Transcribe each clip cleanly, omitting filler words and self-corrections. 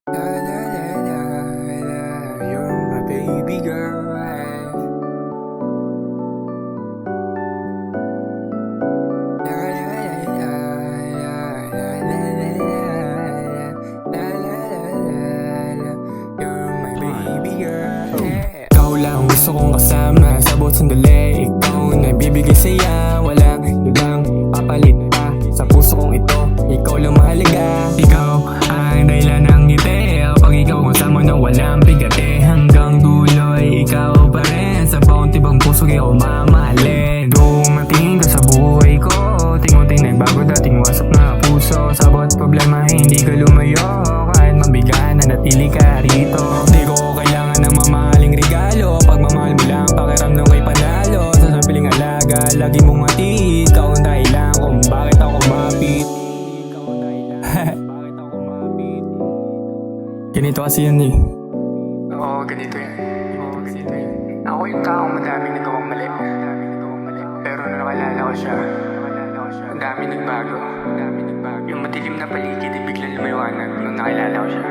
La la la la la, you're my baby girl. La la la la la la la la la, you're my baby girl. Ikaw lang gusto kong kasama sa bawat sandali. Ikaw na bibigay saya, walang ibang papalit pa sa puso kong ito. Ikaw lang mahalaga. Ikaw ang dahilan ng ngiti. Kapag ikaw kasama na walang bigate, hanggang duloy ikaw pa rin. Sa bawat ibang puso ikaw mamahalin. Dumating ka sa buhay ko, ting-unting nagbago dating wasak na puso. Sa bawat problema hindi ka lumayo, kahit mabigat na natili ka rito. Di ko kailangan ng mamahaling regalo, pagmamahal mo lang pakiramdam ko'y panalo. Sa sabiling alaga, lagi mong hatid. Ikaw ang dahilan kung bakit ako mapit. Ganito kasi yan eh. Oo, ganito yan. Ako yung taong madaming nagawang mali. Pero nung nakalala ko siya, ang dami nagbago. Yung madilim na paligid ay biglang lumawanag nung nakilala ko siya.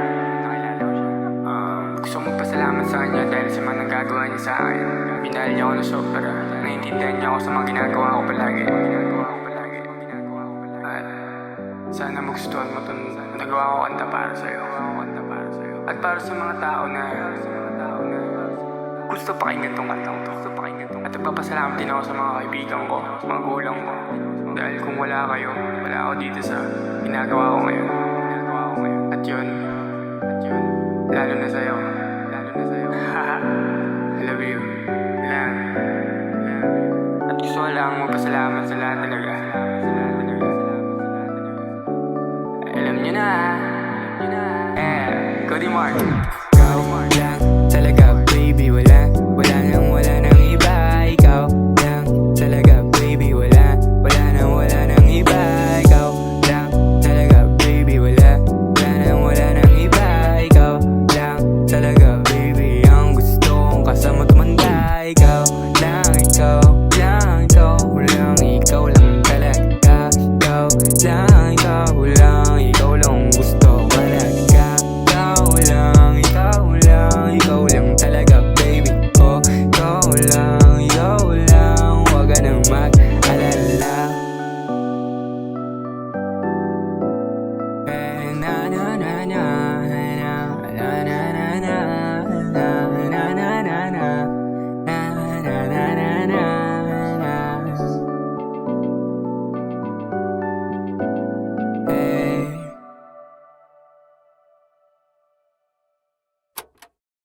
Gusto kong magpasalamat sa kanya dahil sa mga nagagawa niya sa akin. Minahal niya ako na sobra. Naiintindihan niya ako sa mga ginagawa ko palagi. At sana magustuhan mo itong nagawa ko kanta para sa'yo. At para sa mga tao na gusto pakinggan tong kantang to. At nagpapasalamat din ako sa mga kaibigan ko, mga gulang ko. Dahil kung wala kayo, wala ako dito sa ginagawa ko ngayon. At yun, lalo na sa'yo. I love you. Lang. At gusto ko lang magpasalamat sa lahat talaga. Alam nyo na. Cody Mark. Ikaw lang talaga baby,